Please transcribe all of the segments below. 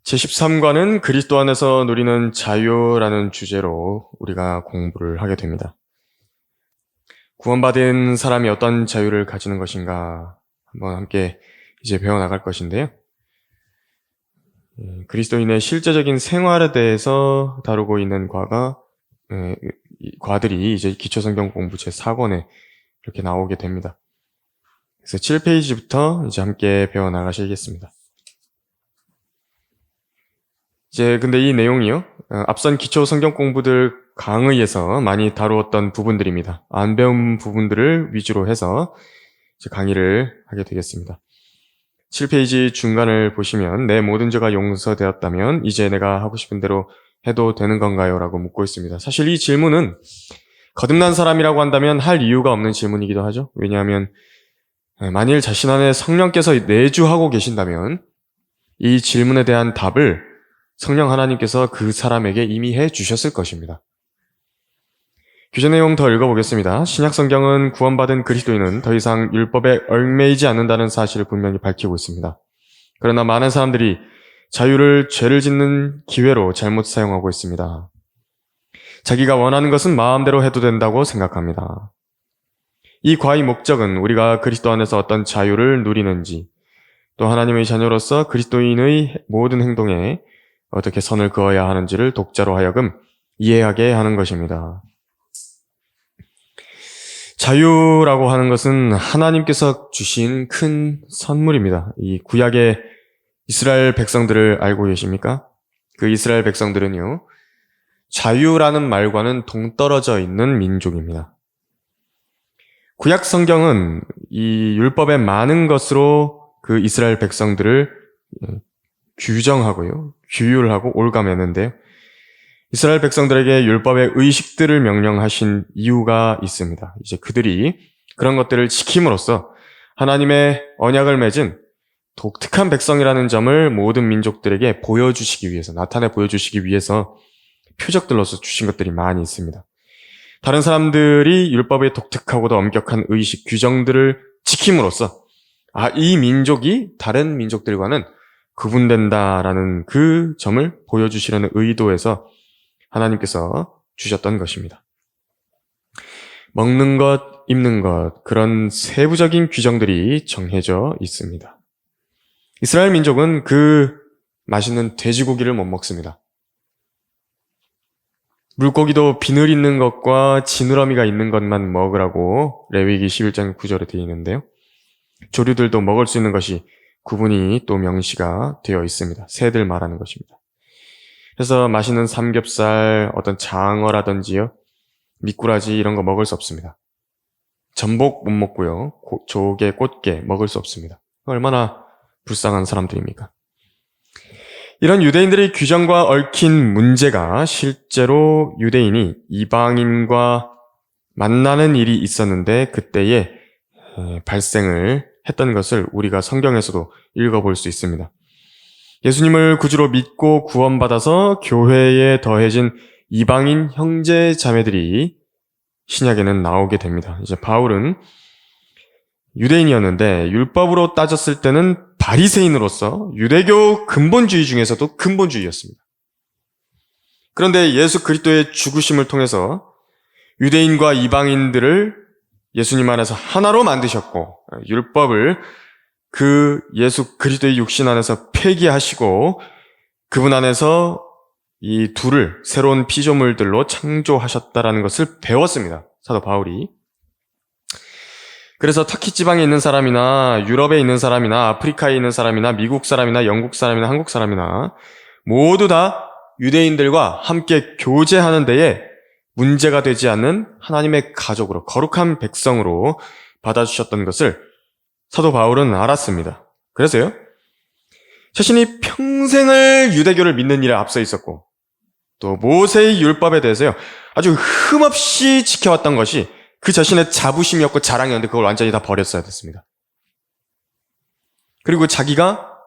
제13과는 그리스도 안에서 누리는 자유라는 주제로 우리가 공부를 하게 됩니다. 구원받은 사람이 어떤 자유를 가지는 것인가 한번 함께 이제 배워나갈 것인데요. 그리스도인의 실제적인 생활에 대해서 다루고 있는 과들이 이제 기초성경 공부 제4권에 이렇게 나오게 됩니다. 그래서 7페이지부터 이제 함께 배워나가시겠습니다. 근데 이 내용이요, 앞선 기초 성경 공부들 강의에서 많이 다루었던 부분들입니다. 안 배운 부분들을 위주로 해서 이제 강의를 하게 되겠습니다. 7페이지 중간을 보시면 내 모든 죄가 용서되었다면 이제 내가 하고 싶은 대로 해도 되는 건가요? 라고 묻고 있습니다. 사실 이 질문은 거듭난 사람이라고 한다면 할 이유가 없는 질문이기도 하죠. 왜냐하면 만일 자신 안에 성령께서 내주하고 계신다면 이 질문에 대한 답을 성령 하나님께서 그 사람에게 이미 해 주셨을 것입니다. 규제 내용 더 읽어보겠습니다. 신약 성경은 구원받은 그리스도인은 더 이상 율법에 얽매이지 않는다는 사실을 분명히 밝히고 있습니다. 그러나 많은 사람들이 자유를 죄를 짓는 기회로 잘못 사용하고 있습니다. 자기가 원하는 것은 마음대로 해도 된다고 생각합니다. 이 과의 목적은 우리가 그리스도 안에서 어떤 자유를 누리는지, 또 하나님의 자녀로서 그리스도인의 모든 행동에 어떻게 선을 그어야 하는지를 독자로 하여금 이해하게 하는 것입니다. 자유라고 하는 것은 하나님께서 주신 큰 선물입니다. 이 구약의 이스라엘 백성들을 알고 계십니까? 그 이스라엘 백성들은요, 자유라는 말과는 동떨어져 있는 민족입니다. 구약 성경은 이 율법의 많은 것으로 그 이스라엘 백성들을 규정하고요, 규율하고 올가매는데요. 이스라엘 백성들에게 율법의 의식들을 명령하신 이유가 있습니다. 이제 그들이 그런 것들을 지킴으로써 하나님의 언약을 맺은 독특한 백성이라는 점을 모든 민족들에게 보여주시기 위해서, 나타내 보여주시기 위해서 표적들로서 주신 것들이 많이 있습니다. 다른 사람들이 율법의 독특하고도 엄격한 의식, 규정들을 지킴으로써 이 민족이 다른 민족들과는 구분된다라는 그 점을 보여주시려는 의도에서 하나님께서 주셨던 것입니다. 먹는 것, 입는 것, 그런 세부적인 규정들이 정해져 있습니다. 이스라엘 민족은 그 맛있는 돼지고기를 못 먹습니다. 물고기도 비늘 있는 것과 지느러미가 있는 것만 먹으라고 레위기 11장 9절에 되어 있는데요. 조류들도 먹을 수 있는 것이 구분이 또 명시가 되어 있습니다. 새들 말하는 것입니다. 그래서 맛있는 삼겹살, 어떤 장어라든지요, 미꾸라지 이런 거 먹을 수 없습니다. 전복 못 먹고요, 조개, 꽃게 먹을 수 없습니다. 얼마나 불쌍한 사람들입니까? 이런 유대인들의 규정과 얽힌 문제가 실제로 유대인이 이방인과 만나는 일이 있었는데 그때에 발생을 했던 것을 우리가 성경에서도 읽어볼 수 있습니다. 예수님을 구주로 믿고 구원받아서 교회에 더해진 이방인 형제 자매들이 신약에는 나오게 됩니다. 이제 바울은 유대인이었는데 율법으로 따졌을 때는 바리새인으로서 유대교 근본주의 중에서도 근본주의였습니다. 그런데 예수 그리스도의 죽으심을 통해서 유대인과 이방인들을 예수님 안에서 하나로 만드셨고, 율법을 그 예수 그리스도의 육신 안에서 폐기하시고 그분 안에서 이 둘을 새로운 피조물들로 창조하셨다라는 것을 배웠습니다. 사도 바울이. 그래서 터키 지방에 있는 사람이나 유럽에 있는 사람이나 아프리카에 있는 사람이나 미국 사람이나 영국 사람이나 한국 사람이나 모두 다 유대인들과 함께 교제하는 데에 문제가 되지 않는 하나님의 가족으로, 거룩한 백성으로 받아주셨던 것을 사도 바울은 알았습니다. 그래서요, 자신이 평생을 유대교를 믿는 일에 앞서 있었고 또 모세의 율법에 대해서요, 아주 흠없이 지켜왔던 것이 그 자신의 자부심이었고 자랑이었는데 그걸 완전히 다 버렸어야 됐습니다. 그리고 자기가,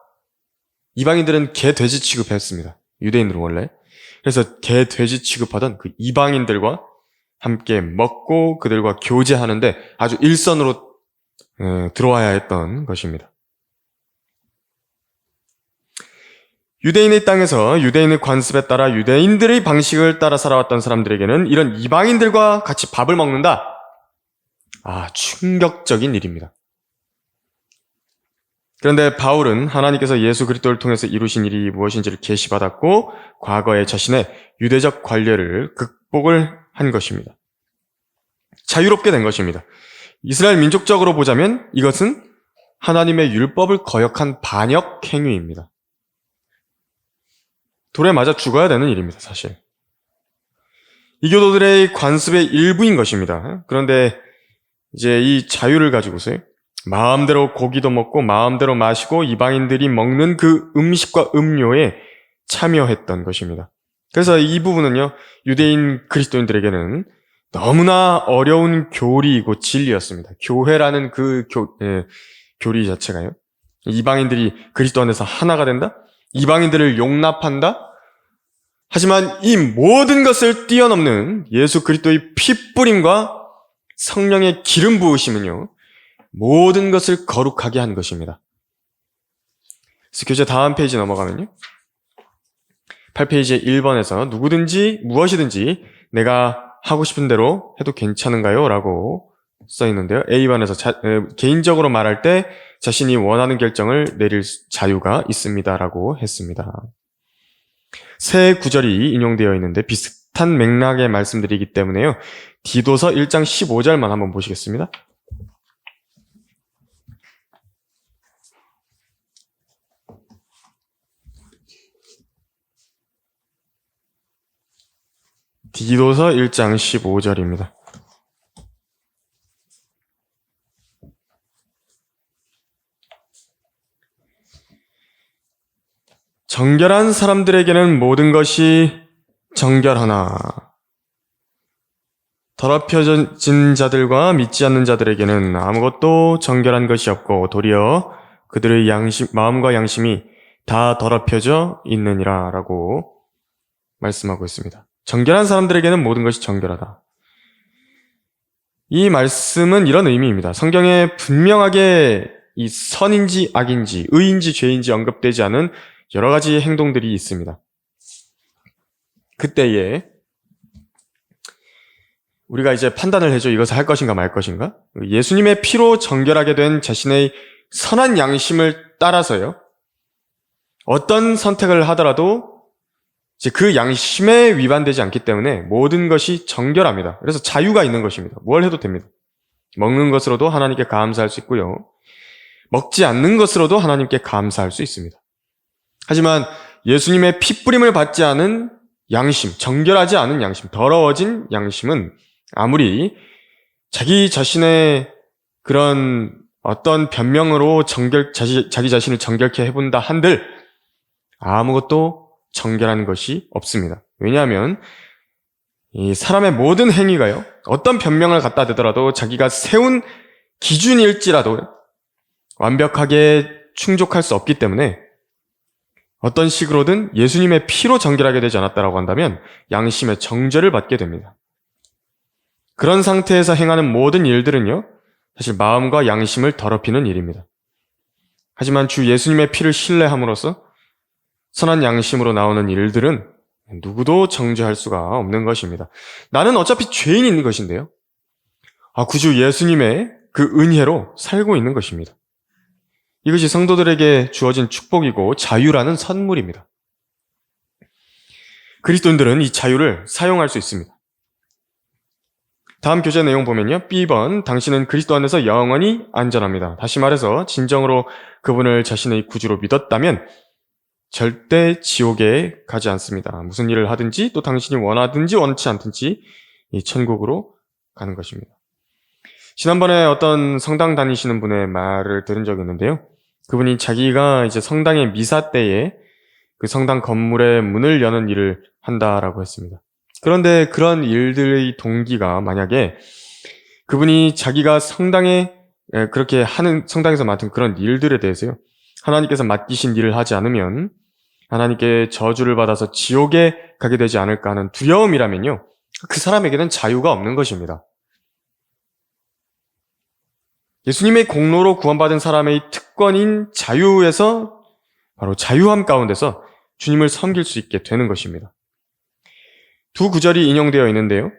이방인들은 개, 돼지 취급했습니다. 유대인들은 원래. 그래서 개, 돼지 취급하던 그 이방인들과 함께 먹고 그들과 교제하는데 아주 일선으로 들어와야 했던 것입니다. 유대인의 땅에서 유대인의 관습에 따라 유대인들의 방식을 따라 살아왔던 사람들에게는 이런 이방인들과 같이 밥을 먹는다. 충격적인 일입니다. 그런데 바울은 하나님께서 예수 그리스도를 통해서 이루신 일이 무엇인지를 계시받았고 과거에 자신의 유대적 관례를 극복을 한 것입니다. 자유롭게 된 것입니다. 이스라엘 민족적으로 보자면 이것은 하나님의 율법을 거역한 반역 행위입니다. 돌에 맞아 죽어야 되는 일입니다, 사실. 이교도들의 관습의 일부인 것입니다. 그런데 이제 이 자유를 가지고서요, 마음대로 고기도 먹고 마음대로 마시고 이방인들이 먹는 그 음식과 음료에 참여했던 것입니다. 그래서 이 부분은요, 유대인 그리스도인들에게는 너무나 어려운 교리이고 진리였습니다. 교회라는 그 교리 자체가요, 이방인들이 그리스도 안에서 하나가 된다? 이방인들을 용납한다? 하지만 이 모든 것을 뛰어넘는 예수 그리스도의 피뿌림과 성령의 기름 부으심은요, 모든 것을 거룩하게 한 것입니다. 그래서 교재 다음 페이지 넘어가면요, 8페이지 1번에서 누구든지 무엇이든지 내가 하고 싶은 대로 해도 괜찮은가요? 라고 써 있는데요. A반에서 개인적으로 말할 때 자신이 원하는 결정을 내릴 자유가 있습니다. 라고 했습니다. 세 구절이 인용되어 있는데 비슷한 맥락의 말씀들이기 때문에요. 디도서 1장 15절만 한번 보시겠습니다. 디도서 1장 15절입니다. 정결한 사람들에게는 모든 것이 정결하나 더럽혀진 자들과 믿지 않는 자들에게는 아무것도 정결한 것이 없고 도리어 그들의 마음과 양심이 다 더럽혀져 있느니라 라고 말씀하고 있습니다. 정결한 사람들에게는 모든 것이 정결하다. 이 말씀은 이런 의미입니다. 성경에 분명하게 이 선인지 악인지 의인지 죄인지 언급되지 않은 여러 가지 행동들이 있습니다. 그때에 우리가 이제 판단을 해줘. 이것을 할 것인가 말 것인가? 예수님의 피로 정결하게 된 자신의 선한 양심을 따라서요, 어떤 선택을 하더라도 이제 그 양심에 위반되지 않기 때문에 모든 것이 정결합니다. 그래서 자유가 있는 것입니다. 뭘 해도 됩니다. 먹는 것으로도 하나님께 감사할 수 있고요, 먹지 않는 것으로도 하나님께 감사할 수 있습니다. 하지만 예수님의 피뿌림을 받지 않은 양심, 정결하지 않은 양심, 더러워진 양심은 아무리 자기 자신의 그런 어떤 변명으로 자기 자신을 정결케 해본다 한들 아무것도 정결한 것이 없습니다. 왜냐하면 이 사람의 모든 행위가요, 어떤 변명을 갖다 대더라도 자기가 세운 기준일지라도 완벽하게 충족할 수 없기 때문에 어떤 식으로든 예수님의 피로 정결하게 되지 않았다라고 한다면 양심의 정죄를 받게 됩니다. 그런 상태에서 행하는 모든 일들은요, 사실 마음과 양심을 더럽히는 일입니다. 하지만 주 예수님의 피를 신뢰함으로써 선한 양심으로 나오는 일들은 누구도 정죄할 수가 없는 것입니다. 나는 어차피 죄인인 것인데요, 구주 예수님의 그 은혜로 살고 있는 것입니다. 이것이 성도들에게 주어진 축복이고 자유라는 선물입니다. 그리스도인들은 이 자유를 사용할 수 있습니다. 다음 교재 내용 보면요, B번, 당신은 그리스도 안에서 영원히 안전합니다. 다시 말해서 진정으로 그분을 자신의 구주로 믿었다면 절대 지옥에 가지 않습니다. 무슨 일을 하든지 또 당신이 원하든지 원치 않든지 이 천국으로 가는 것입니다. 지난번에 어떤 성당 다니시는 분의 말을 들은 적이 있는데요, 그분이 자기가 이제 성당의 미사 때에 그 성당 건물의 문을 여는 일을 한다라고 했습니다. 그런데 그런 일들의 동기가 만약에 그분이 자기가 그렇게 하는 성당에서 맡은 그런 일들에 대해서요, 하나님께서 맡기신 일을 하지 않으면 하나님께 저주를 받아서 지옥에 가게 되지 않을까 하는 두려움이라면요, 그 사람에게는 자유가 없는 것입니다. 예수님의 공로로 구원받은 사람의 특권인 자유에서, 바로 자유함 가운데서 주님을 섬길 수 있게 되는 것입니다. 두 구절이 인용되어 있는데요.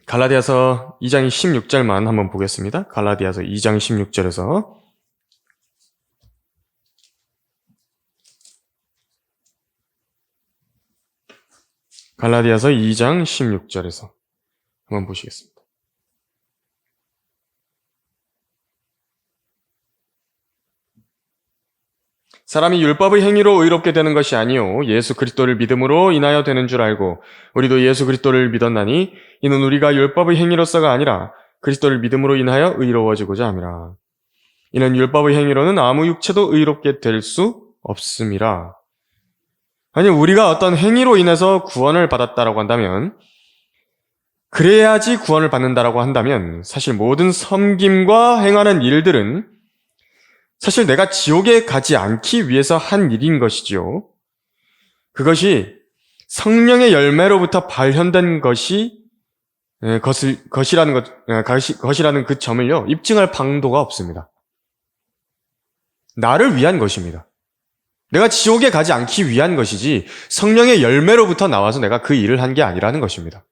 갈라디아서 2장 16절만 한번 보겠습니다. 갈라디아서 2장 16절에서 갈라디아서 2장 16절에서 한번 보시겠습니다. 사람이 율법의 행위로 의롭게 되는 것이 아니요 예수 그리스도를 믿음으로 인하여 되는 줄 알고 우리도 예수 그리스도를 믿었나니 이는 우리가 율법의 행위로서가 아니라 그리스도를 믿음으로 인하여 의로워지고자 함이라. 이는 율법의 행위로는 아무 육체도 의롭게 될 수 없음이라. 아니 우리가 어떤 행위로 인해서 구원을 받았다라고 한다면 그래야지 구원을 받는다라고 한다면 사실 모든 섬김과 행하는 일들은 사실 내가 지옥에 가지 않기 위해서 한 일인 것이지요. 그것이 성령의 열매로부터 발현된 것이라는 그 점을요, 입증할 방도가 없습니다. 나를 위한 것입니다. 내가 지옥에 가지 않기 위한 것이지 성령의 열매로부터 나와서 내가 그 일을 한 게 아니라는 것입니다.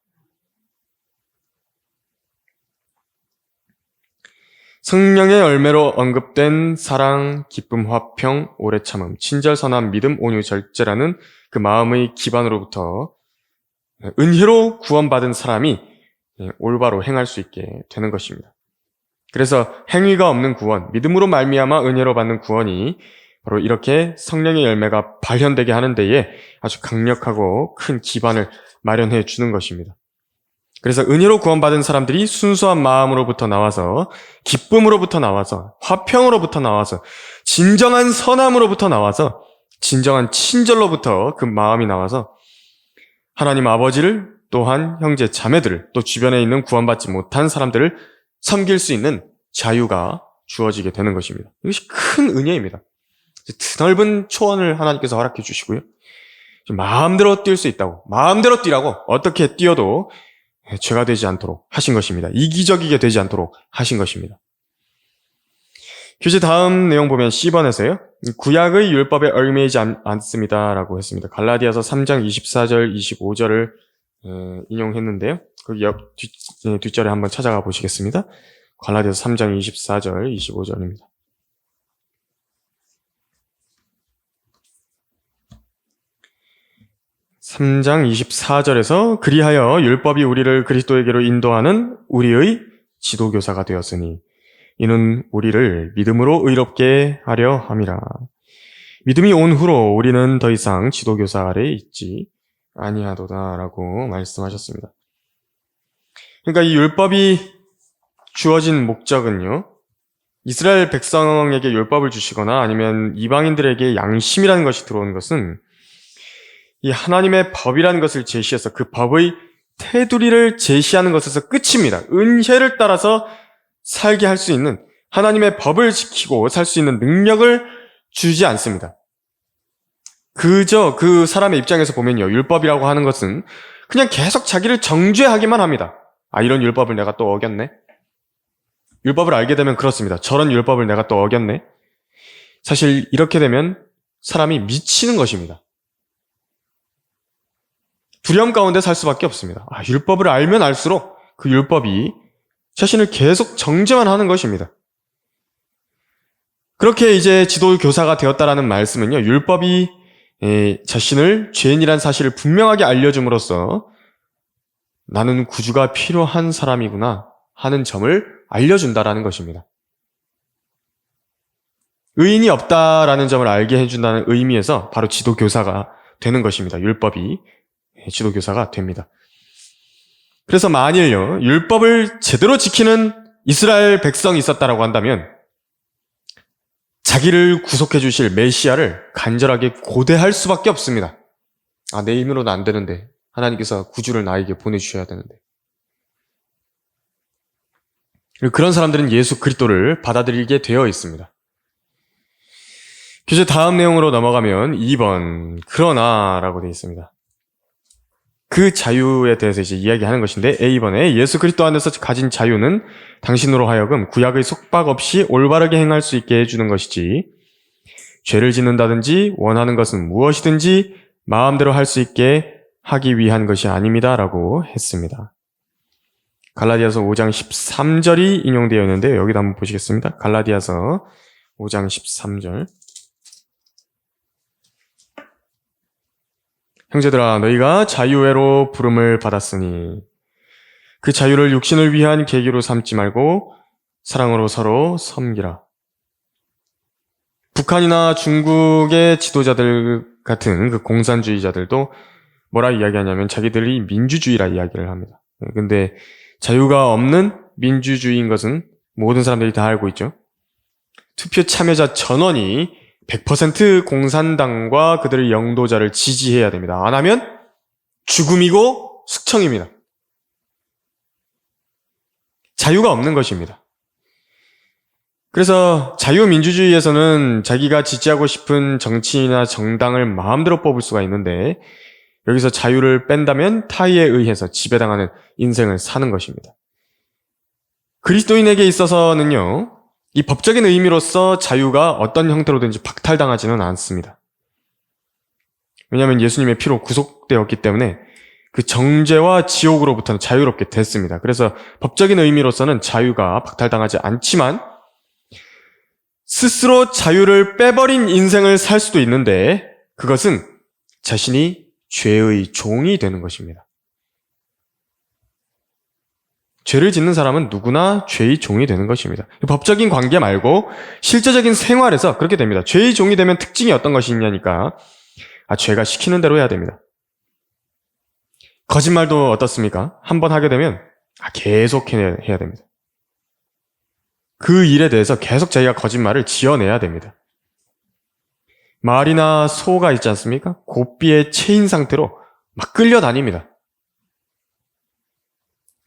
성령의 열매로 언급된 사랑, 기쁨, 화평, 오래 참음, 친절, 선함, 믿음, 온유, 절제라는 그 마음의 기반으로부터 은혜로 구원받은 사람이 올바로 행할 수 있게 되는 것입니다. 그래서 행위가 없는 구원, 믿음으로 말미암아 은혜로 받는 구원이 바로 이렇게 성령의 열매가 발현되게 하는 데에 아주 강력하고 큰 기반을 마련해 주는 것입니다. 그래서 은혜로 구원받은 사람들이 순수한 마음으로부터 나와서 기쁨으로부터 나와서 화평으로부터 나와서 진정한 선함으로부터 나와서 진정한 친절로부터 그 마음이 나와서 하나님 아버지를 또한 형제 자매들을 또 주변에 있는 구원받지 못한 사람들을 섬길 수 있는 자유가 주어지게 되는 것입니다. 이것이 큰 은혜입니다. 드넓은 초원을 하나님께서 허락해 주시고요. 마음대로 뛸 수 있다고, 마음대로 뛰라고 어떻게 뛰어도 죄가 되지 않도록 하신 것입니다. 이기적이게 되지 않도록 하신 것입니다. 교재 다음 내용 보면 C번에서요. 구약의 율법에 얽매이지 않습니다라고 했습니다. 갈라디아서 3장 24절, 25절을 인용했는데요. 거기 뒷절에 한번 찾아가 보시겠습니다. 갈라디아서 3장 24절, 25절입니다. (3장 24절에서) 그리하여 율법이 우리를 그리스도에게로 인도하는 우리의 지도교사가 되었으니 이는 우리를 믿음으로 의롭게 하려 함이라. 믿음이 온 후로 우리는 더 이상 지도교사 아래에 있지 아니하도다라고 말씀하셨습니다. 그러니까 이 율법이 주어진 목적은요, 이스라엘 백성에게 율법을 주시거나 아니면 이방인들에게 양심이라는 것이 들어온 것은 이 하나님의 법이라는 것을 제시해서 그 법의 테두리를 제시하는 것에서 끝입니다. 은혜를 따라서 살게 할 수 있는, 하나님의 법을 지키고 살 수 있는 능력을 주지 않습니다. 그저 그 사람의 입장에서 보면요, 율법이라고 하는 것은 그냥 계속 자기를 정죄하기만 합니다. 아, 이런 율법을 내가 또 어겼네? 율법을 알게 되면 그렇습니다. 저런 율법을 내가 또 어겼네? 사실 이렇게 되면 사람이 미치는 것입니다. 두려움 가운데 살 수밖에 없습니다. 아, 율법을 알면 알수록 그 율법이 자신을 계속 정죄만 하는 것입니다. 그렇게 이제 지도교사가 되었다라는 말씀은요, 율법이 자신을 죄인이란 사실을 분명하게 알려줌으로써 나는 구주가 필요한 사람이구나 하는 점을 알려준다라는 것입니다. 의인이 없다라는 점을 알게 해준다는 의미에서 바로 지도교사가 되는 것입니다. 율법이 지도교사가 됩니다. 그래서 만일요, 율법을 제대로 지키는 이스라엘 백성이 있었다라고 한다면 자기를 구속해 주실 메시아를 간절하게 고대할 수밖에 없습니다. 아, 내 힘으로는 안 되는데 하나님께서 구주를 나에게 보내주셔야 되는데. 그런 사람들은 예수 그리스도를 받아들이게 되어 있습니다. 교재 다음 내용으로 넘어가면 2번 그러나라고 되어 있습니다. 그 자유에 대해서 이제 이야기하는 것인데, A번에 예수 그리스도 안에서 가진 자유는 당신으로 하여금 구약의 속박 없이 올바르게 행할 수 있게 해주는 것이지 죄를 짓는다든지 원하는 것은 무엇이든지 마음대로 할 수 있게 하기 위한 것이 아닙니다. 라고 했습니다. 갈라디아서 5장 13절이 인용되어 있는데요. 여기도 한번 보시겠습니다. 갈라디아서 5장 13절. 형제들아, 너희가 자유회로 부름을 받았으니 그 자유를 육신을 위한 계기로 삼지 말고 사랑으로 서로 섬기라. 북한이나 중국의 지도자들 같은 그 공산주의자들도 뭐라 이야기하냐면 자기들이 민주주의라 이야기를 합니다. 근데 자유가 없는 민주주의인 것은 모든 사람들이 다 알고 있죠. 투표 참여자 전원이 100% 공산당과 그들의 영도자를 지지해야 됩니다. 안 하면 죽음이고 숙청입니다. 자유가 없는 것입니다. 그래서 자유민주주의에서는 자기가 지지하고 싶은 정치인이나 정당을 마음대로 뽑을 수가 있는데 여기서 자유를 뺀다면 타의에 의해서 지배당하는 인생을 사는 것입니다. 그리스도인에게 있어서는요, 이 법적인 의미로서 자유가 어떤 형태로든지 박탈당하지는 않습니다. 왜냐하면 예수님의 피로 구속되었기 때문에 그 정죄와 지옥으로부터는 자유롭게 됐습니다. 그래서 법적인 의미로서는 자유가 박탈당하지 않지만 스스로 자유를 빼버린 인생을 살 수도 있는데 그것은 자신이 죄의 종이 되는 것입니다. 죄를 짓는 사람은 누구나 죄의 종이 되는 것입니다. 법적인 관계 말고 실제적인 생활에서 그렇게 됩니다. 죄의 종이 되면 특징이 어떤 것이 있냐니까 죄가 시키는 대로 해야 됩니다. 거짓말도 어떻습니까? 한번 하게 되면 계속 해야 됩니다. 그 일에 대해서 계속 자기가 거짓말을 지어내야 됩니다. 말이나 소가 있지 않습니까? 고삐에 체인 상태로 막 끌려다닙니다.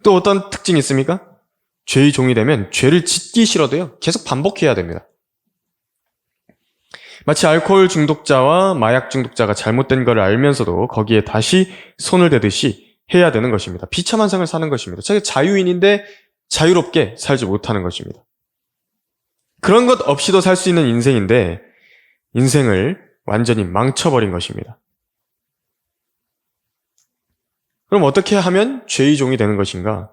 또 어떤 특징이 있습니까? 죄의 종이 되면 죄를 짓기 싫어도요, 계속 반복해야 됩니다. 마치 알코올 중독자와 마약 중독자가 잘못된 걸 알면서도 거기에 다시 손을 대듯이 해야 되는 것입니다. 비참한 생을 사는 것입니다. 자기가 자유인인데 자유롭게 살지 못하는 것입니다. 그런 것 없이도 살 수 있는 인생인데 인생을 완전히 망쳐버린 것입니다. 그럼 어떻게 하면 죄의 종이 되는 것인가?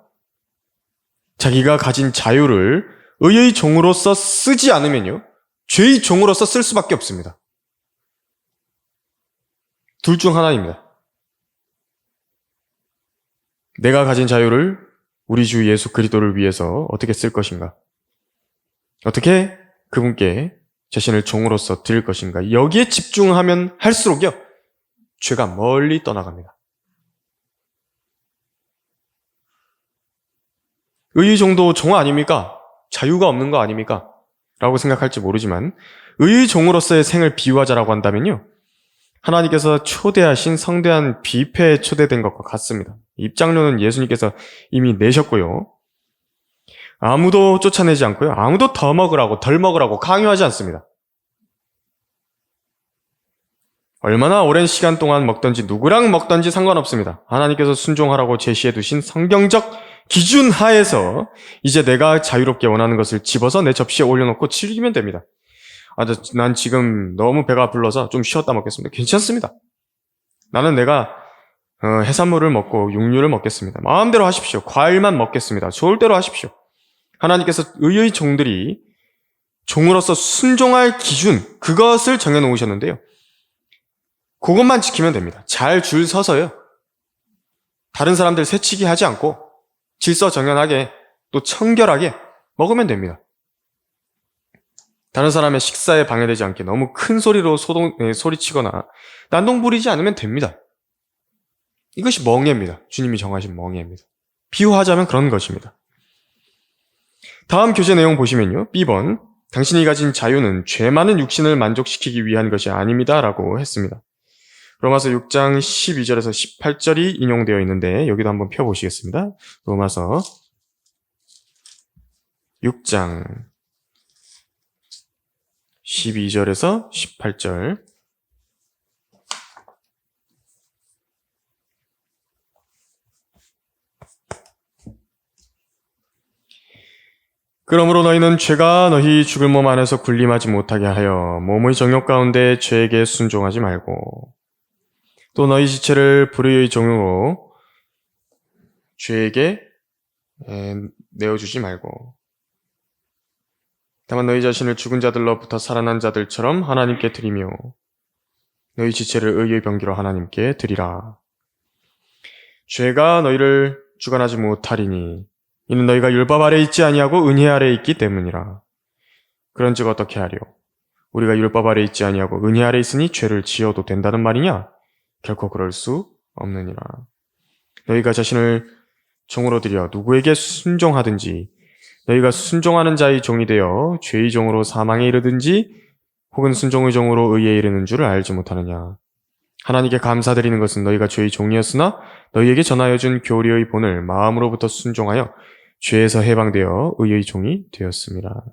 자기가 가진 자유를 의의 종으로서 쓰지 않으면요, 죄의 종으로서 쓸 수밖에 없습니다. 둘 중 하나입니다. 내가 가진 자유를 우리 주 예수 그리스도를 위해서 어떻게 쓸 것인가? 어떻게 그분께 자신을 종으로서 드릴 것인가? 여기에 집중하면 할수록요, 죄가 멀리 떠나갑니다. 의의 종도 종 아닙니까? 자유가 없는 거 아닙니까? 라고 생각할지 모르지만 의의 종으로서의 생을 비유하자라고 한다면요, 하나님께서 초대하신 성대한 뷔페에 초대된 것과 같습니다. 입장료는 예수님께서 이미 내셨고요, 아무도 쫓아내지 않고요, 아무도 더 먹으라고 덜 먹으라고 강요하지 않습니다. 얼마나 오랜 시간 동안 먹던지 누구랑 먹던지 상관없습니다. 하나님께서 순종하라고 제시해 두신 성경적 기준 하에서 이제 내가 자유롭게 원하는 것을 집어서 내 접시에 올려놓고 즐기면 됩니다. 난 지금 너무 배가 불러서 좀 쉬었다 먹겠습니다. 괜찮습니다. 나는 내가 해산물을 먹고 육류를 먹겠습니다. 마음대로 하십시오. 과일만 먹겠습니다. 좋을 대로 하십시오. 하나님께서 의의 종들이 종으로서 순종할 기준, 그것을 정해놓으셨는데요, 그것만 지키면 됩니다. 잘 줄 서서요, 다른 사람들 새치기 하지 않고 질서정연하게 또 청결하게 먹으면 됩니다. 다른 사람의 식사에 방해되지 않게 너무 큰 소리로 소리치거나 난동 부리지 않으면 됩니다. 이것이 멍에입니다. 주님이 정하신 멍에입니다. 비유하자면 그런 것입니다. 다음 교재 내용 보시면요, B번, 당신이 가진 자유는 죄 많은 육신을 만족시키기 위한 것이 아닙니다 라고 했습니다. 로마서 6장 12절에서 18절이 인용되어 있는데 여기도 한번 펴보시겠습니다. 로마서 6장 12절에서 18절. 그러므로 너희는 죄가 너희 죽을 몸 안에서 군림하지 못하게 하여 몸의 정욕 가운데 죄에게 순종하지 말고 또 너희 지체를 불의의 종으로 죄에게 내어주지 말고 다만 너희 자신을 죽은 자들로부터 살아난 자들처럼 하나님께 드리며 너희 지체를 의의 병기로 하나님께 드리라. 죄가 너희를 주관하지 못하리니 이는 너희가 율법 아래 있지 아니하고 은혜 아래 있기 때문이라. 그런즉 어떻게 하리요? 우리가 율법 아래 있지 아니하고 은혜 아래 있으니 죄를 지어도 된다는 말이냐? 결코 그럴 수 없느니라. 너희가 자신을 종으로 들여 누구에게 순종하든지 너희가 순종하는 자의 종이 되어 죄의 종으로 사망에 이르든지 혹은 순종의 종으로 의에 이르는 줄을 알지 못하느냐. 하나님께 감사드리는 것은 너희가 죄의 종이었으나 너희에게 전하여 준 교리의 본을 마음으로부터 순종하여 죄에서 해방되어 의의 종이 되었습니다.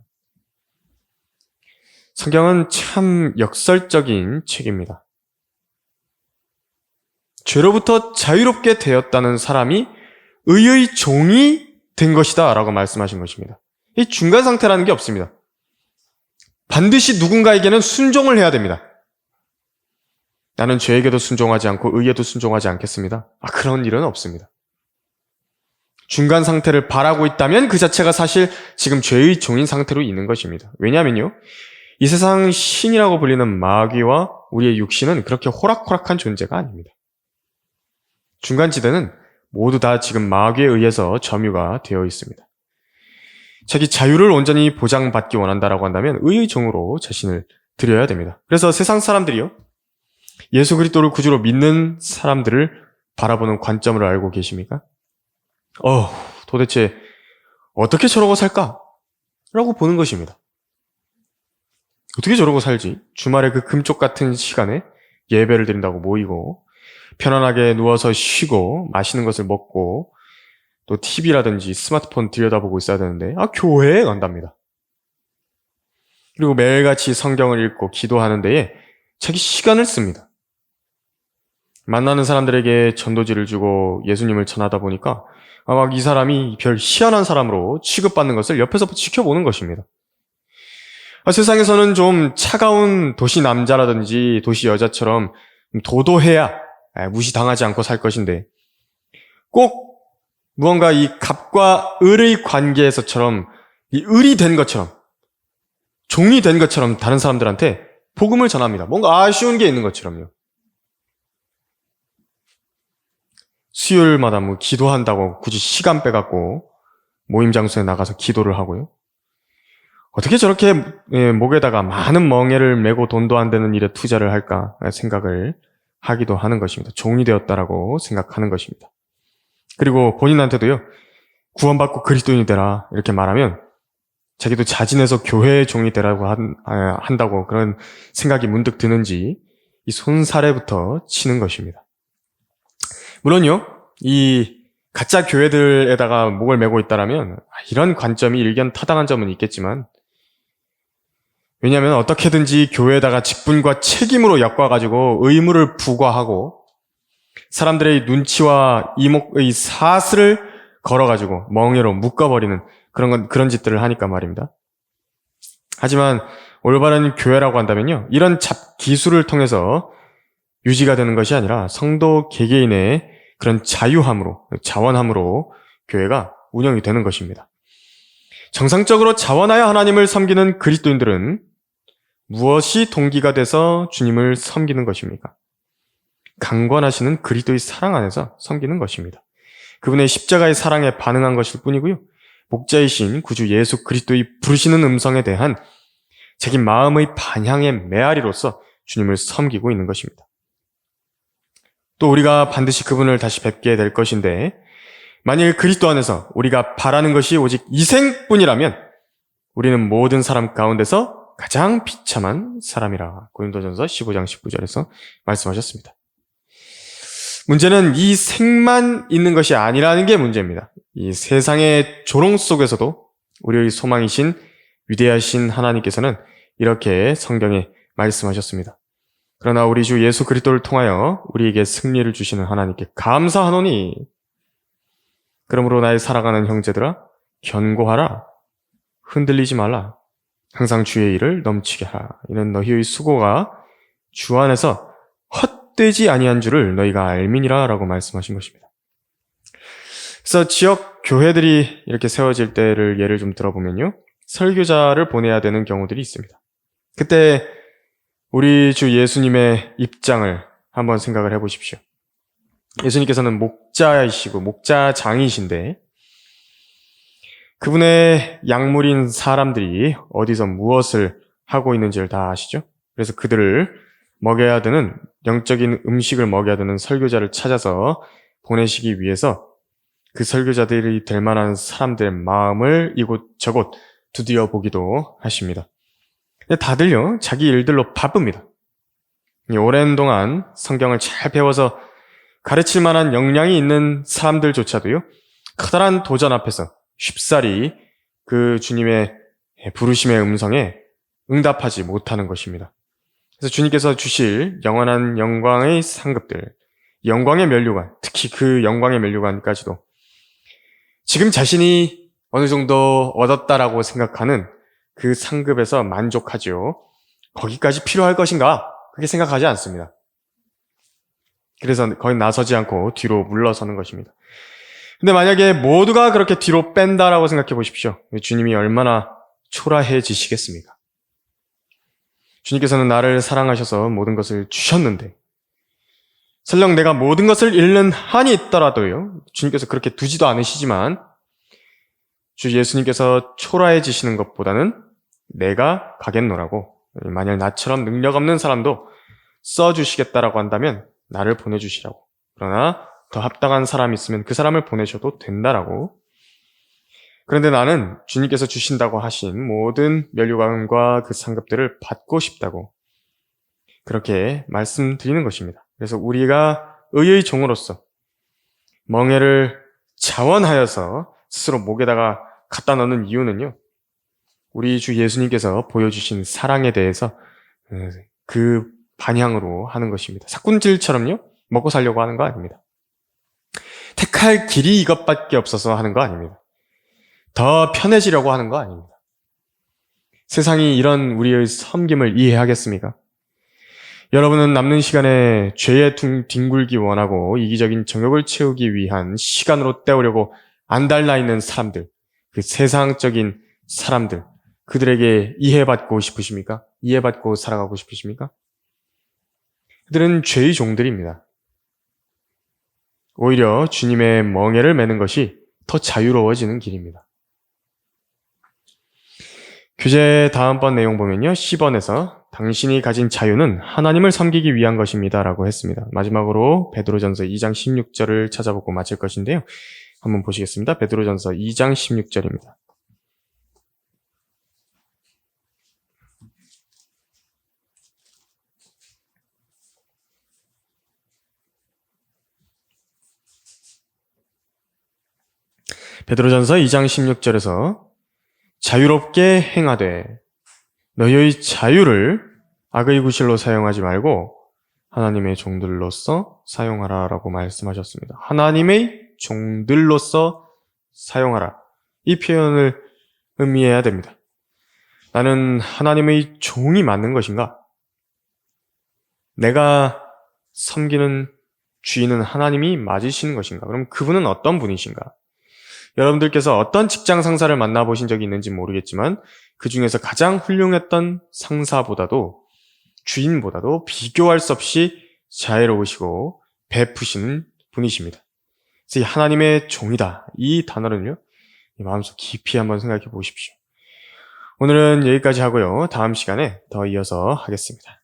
성경은 참 역설적인 책입니다. 죄로부터 자유롭게 되었다는 사람이 의의 종이 된 것이다 라고 말씀하신 것입니다. 이 중간 상태라는 게 없습니다. 반드시 누군가에게는 순종을 해야 됩니다. 나는 죄에게도 순종하지 않고 의에도 순종하지 않겠습니다. 그런 일은 없습니다. 중간 상태를 바라고 있다면 그 자체가 사실 지금 죄의 종인 상태로 있는 것입니다. 왜냐하면요, 이 세상 신이라고 불리는 마귀와 우리의 육신은 그렇게 호락호락한 존재가 아닙니다. 중간지대는 모두 다 지금 마귀에 의해서 점유가 되어 있습니다. 자기 자유를 온전히 보장받기 원한다라고 한다면 의의 종으로 자신을 드려야 됩니다. 그래서 세상 사람들이요, 예수 그리스도를 구주로 믿는 사람들을 바라보는 관점을 알고 계십니까? 도대체 어떻게 저러고 살까? 라고 보는 것입니다. 어떻게 저러고 살지? 주말에 그 금쪽 같은 시간에 예배를 드린다고 모이고 편안하게 누워서 쉬고 맛있는 것을 먹고 또 TV라든지 스마트폰 들여다보고 있어야 되는데 교회에 간답니다. 그리고 매일같이 성경을 읽고 기도하는 데에 자기 시간을 씁니다. 만나는 사람들에게 전도지를 주고 예수님을 전하다 보니까 막 이 사람이 별 희한한 사람으로 취급받는 것을 옆에서 지켜보는 것입니다. 세상에서는 좀 차가운 도시 남자라든지 도시 여자처럼 도도해야 무시당하지 않고 살 것인데 꼭 무언가 이 갑과 을의 관계에서처럼 이 을이 된 것처럼 종이 된 것처럼 다른 사람들한테 복음을 전합니다. 뭔가 아쉬운 게 있는 것처럼요. 수요일마다 기도한다고 굳이 시간 빼갖고 모임 장소에 나가서 기도를 하고요. 어떻게 저렇게 목에다가 많은 멍에를 메고 돈도 안 되는 일에 투자를 할까 생각을 하기도 하는 것입니다. 종이 되었다라고 생각하는 것입니다. 그리고 본인한테도요, 구원받고 그리스도인이 되라 이렇게 말하면 자기도 자진해서 교회의 종이 되라고 한다고 그런 생각이 문득 드는지 이 손사래부터 치는 것입니다. 물론요, 이 가짜 교회들에다가 목을 메고 있다라면 이런 관점이 일견 타당한 점은 있겠지만, 왜냐하면 어떻게든지 교회에다가 직분과 책임으로 엮어가지고 의무를 부과하고 사람들의 눈치와 이목의 사슬을 걸어가지고 멍에로 묶어버리는 그런 짓들을 하니까 말입니다. 하지만 올바른 교회라고 한다면요, 이런 기술을 통해서 유지가 되는 것이 아니라 성도 개개인의 그런 자원함으로 교회가 운영이 되는 것입니다. 정상적으로 자원하여 하나님을 섬기는 그리스도인들은 무엇이 동기가 돼서 주님을 섬기는 것입니까? 강권하시는 그리스도의 사랑 안에서 섬기는 것입니다. 그분의 십자가의 사랑에 반응한 것일 뿐이고요, 목자이신 구주 예수 그리스도의 부르시는 음성에 대한 자기 마음의 반향의 메아리로서 주님을 섬기고 있는 것입니다. 또 우리가 반드시 그분을 다시 뵙게 될 것인데, 만일 그리스도 안에서 우리가 바라는 것이 오직 이생뿐이라면 우리는 모든 사람 가운데서 가장 비참한 사람이라 고린도전서 15장 19절에서 말씀하셨습니다. 문제는 이 생만 있는 것이 아니라는 게 문제입니다. 이 세상의 조롱 속에서도 우리의 소망이신 위대하신 하나님께서는 이렇게 성경에 말씀하셨습니다. 그러나 우리 주 예수 그리스도를 통하여 우리에게 승리를 주시는 하나님께 감사하노니, 그러므로 나의 사랑하는 형제들아 견고하라, 흔들리지 말라. 항상 주의 일을 넘치게 하라. 이는 너희의 수고가 주 안에서 헛되지 아니한 줄을 너희가 알미니라 라고 말씀하신 것입니다. 그래서 지역 교회들이 이렇게 세워질 때를 예를 좀 들어보면요. 설교자를 보내야 되는 경우들이 있습니다. 그때 우리 주 예수님의 입장을 한번 생각을 해보십시오. 예수님께서는 목자이시고 목자장이신데 그분의 약물인 사람들이 어디서 무엇을 하고 있는지를 다 아시죠? 그래서 그들을 먹여야 되는, 영적인 음식을 먹여야 되는 설교자를 찾아서 보내시기 위해서 그 설교자들이 될 만한 사람들의 마음을 이곳저곳 두드려 보기도 하십니다. 근데 다들요, 자기 일들로 바쁩니다. 오랜 동안 성경을 잘 배워서 가르칠 만한 역량이 있는 사람들조차도요, 커다란 도전 앞에서 쉽사리 그 주님의 부르심의 음성에 응답하지 못하는 것입니다. 그래서 주님께서 주실 영원한 영광의 상급들, 영광의 면류관, 특히 그 영광의 면류관까지도 지금 자신이 어느 정도 얻었다라고 생각하는 그 상급에서 만족하죠. 거기까지 필요할 것인가? 그렇게 생각하지 않습니다. 그래서 거의 나서지 않고 뒤로 물러서는 것입니다. 근데 만약에 모두가 그렇게 뒤로 뺀다라고 생각해 보십시오. 주님이 얼마나 초라해지시겠습니까? 주님께서는 나를 사랑하셔서 모든 것을 주셨는데 설령 내가 모든 것을 잃는 한이 있더라도요. 주님께서 그렇게 두지도 않으시지만 주 예수님께서 초라해지시는 것보다는 내가 가겠노라고, 만약 나처럼 능력 없는 사람도 써주시겠다라고 한다면 나를 보내주시라고, 그러나 더 합당한 사람이 있으면 그 사람을 보내셔도 된다라고. 그런데 나는 주님께서 주신다고 하신 모든 면류관과 그 상급들을 받고 싶다고 그렇게 말씀드리는 것입니다. 그래서 우리가 의의 종으로서 멍에를 자원하여서 스스로 목에다가 갖다 넣는 이유는요, 우리 주 예수님께서 보여주신 사랑에 대해서 그 반향으로 하는 것입니다. 사꾼질처럼요, 먹고 살려고 하는 거 아닙니다. 택할 길이 이것밖에 없어서 하는 거 아닙니다. 더 편해지려고 하는 거 아닙니다. 세상이 이런 우리의 섬김을 이해하겠습니까? 여러분은 남는 시간에 죄에 뒹굴기 원하고 이기적인 정욕을 채우기 위한 시간으로 때우려고 안달나 있는 사람들, 그 세상적인 사람들, 그들에게 이해받고 싶으십니까? 이해받고 살아가고 싶으십니까? 그들은 죄의 종들입니다. 오히려 주님의 멍에를 매는 것이 더 자유로워지는 길입니다. 교재 다음번 내용 보면요. 10번에서 당신이 가진 자유는 하나님을 섬기기 위한 것입니다 라고 했습니다. 마지막으로 베드로전서 2장 16절을 찾아보고 마칠 것인데요. 한번 보시겠습니다. 베드로전서 2장 16절입니다. 베드로전서 2장 16절에서 자유롭게 행하되 너희의 자유를 악의 구실로 사용하지 말고 하나님의 종들로서 사용하라 라고 말씀하셨습니다. 하나님의 종들로서 사용하라. 이 표현을 의미해야 됩니다. 나는 하나님의 종이 맞는 것인가? 내가 섬기는 주인은 하나님이 맞으시는 것인가? 그럼 그분은 어떤 분이신가? 여러분들께서 어떤 직장 상사를 만나보신 적이 있는지 모르겠지만 그 중에서 가장 훌륭했던 상사보다도 주인보다도 비교할 수 없이 자애로우시고 베푸시는 분이십니다. 그래서 이 하나님의 종이다. 이 단어는요, 마음속 깊이 한번 생각해 보십시오. 오늘은 여기까지 하고요. 다음 시간에 더 이어서 하겠습니다.